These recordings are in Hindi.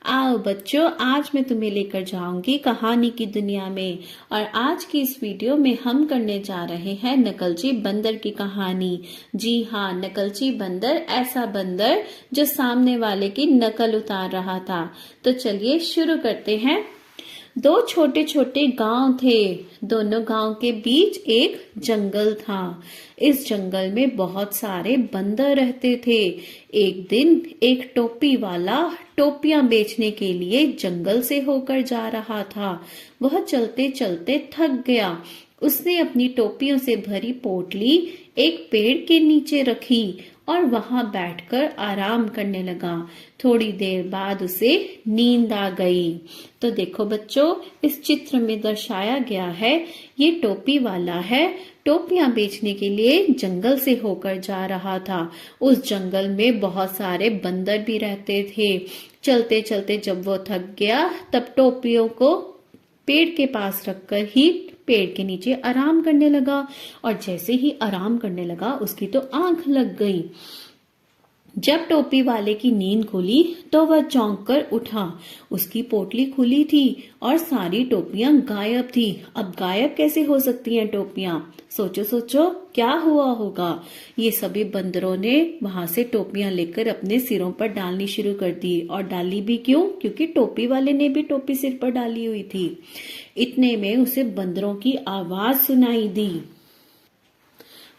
आओ बच्चों, आज मैं तुम्हें लेकर जाऊंगी कहानी की दुनिया में। और आज की इस वीडियो में हम करने जा रहे हैं नकलची बंदर की कहानी। जी हाँ, नकलची बंदर, ऐसा बंदर जो सामने वाले की नकल उतार रहा था। तो चलिए शुरू करते हैं। दो छोटे छोटे गांव थे। दोनों गांव के बीच एक जंगल था। इस जंगल में बहुत सारे बंदर रहते थे। एक दिन एक टोपी वाला टोपियां बेचने के लिए जंगल से होकर जा रहा था। वह चलते चलते थक गया। उसने अपनी टोपियों से भरी पोटली एक पेड़ के नीचे रखी और वहां बैठकर आराम करने लगा। थोड़ी देर बाद उसे नींद आ गई। तो देखो बच्चों, इस चित्र में दर्शाया गया है, ये टोपी वाला है, टोपियां बेचने के लिए जंगल से होकर जा रहा था। उस जंगल में बहुत सारे बंदर भी रहते थे। चलते चलते जब वो थक गया, तब टोपियों को पेड़ के पास रखकर ही पेड़ के नीचे आराम करने लगा। और जैसे ही आराम करने लगा, उसकी तो आंख लग गई। जब टोपी वाले की नींद खुली तो वह चौंक कर उठा। उसकी पोटली खुली थी और सारी टोपियां गायब थी। अब गायब कैसे हो सकती हैं टोपियां? सोचो सोचो, क्या हुआ होगा? ये सभी बंदरों ने वहां से टोपियां लेकर अपने सिरों पर डालनी शुरू कर दी। और डाली भी क्यों? क्योंकि टोपी वाले ने भी टोपी सिर पर डाली हुई थी। इतने में उसे बंदरों की आवाज सुनाई दी।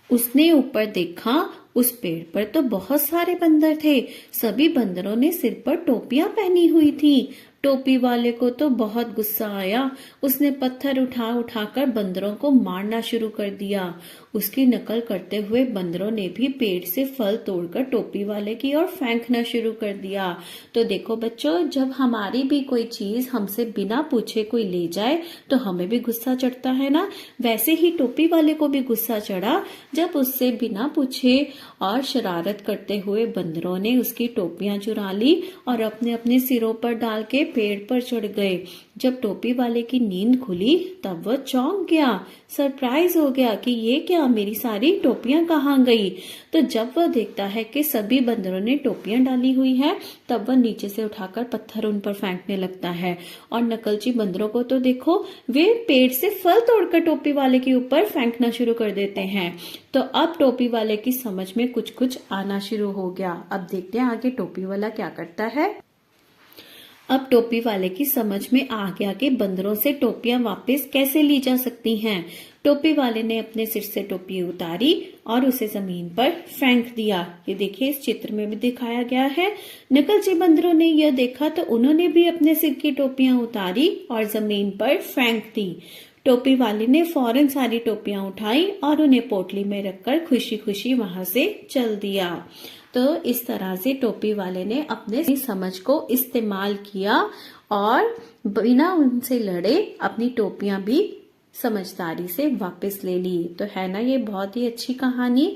उसने ऊपर देखा, उस पेड़ पर तो बहुत सारे बंदर थे। सभी बंदरों ने सिर पर टोपियां पहनी हुई थी। टोपी वाले को तो बहुत गुस्सा आया। उसने पत्थर उठा उठाकर बंदरों को मारना शुरू कर दिया। उसकी नकल करते हुए बंदरों ने भी पेड़ से फल तोड़कर टोपी वाले की ओर फेंकना शुरू कर दिया। तो देखो बच्चों, जब हमारी भी कोई चीज हमसे बिना पूछे कोई ले जाए तो हमें भी गुस्सा चढ़ता है ना। वैसे ही टोपी वाले को भी गुस्सा चढ़ा जब उससे बिना पूछे और शरारत करते हुए बंदरों ने उसकी टोपियां चुरा ली और अपने अपने सिरों पर डाल के पेड़ पर चढ़ गए। जब टोपी वाले की नींद खुली तब वह चौंक गया, सरप्राइज हो गया कि ये क्या, मेरी सारी टोपियां कहाँ गई। तो जब वह देखता है कि सभी बंदरों ने टोपियां डाली हुई है, तब वह नीचे से उठाकर पत्थर उन पर फेंकने लगता है। और नकलची बंदरों को तो देखो, वे पेड़ से फल तोड़कर टोपी वाले के ऊपर फेंकना शुरू कर देते हैं। तो अब टोपी वाले की समझ में कुछ कुछ आना शुरू हो गया। अब देखते हैं आगे टोपी वाला क्या करता है। अब टोपी वाले की समझ में आ गया कि बंदरों से टोपियां वापस कैसे ली जा सकती हैं। टोपी वाले ने अपने सिर से टोपी उतारी और उसे जमीन पर फेंक दिया। ये देखिए, इस चित्र में भी दिखाया गया है। नकलची बंदरों ने यह देखा तो उन्होंने भी अपने सिर की टोपियां उतारी और जमीन पर फेंक दी। टोपी वाले ने फौरन सारी टोपियां उठाई और उन्हें पोटली में रखकर खुशी खुशी वहां से चल दिया। तो इस तरह से टोपी वाले ने अपने समझ को इस्तेमाल किया और बिना उनसे लड़े अपनी टोपियां भी समझदारी से वापस ले ली। तो है ना ये बहुत ही अच्छी कहानी।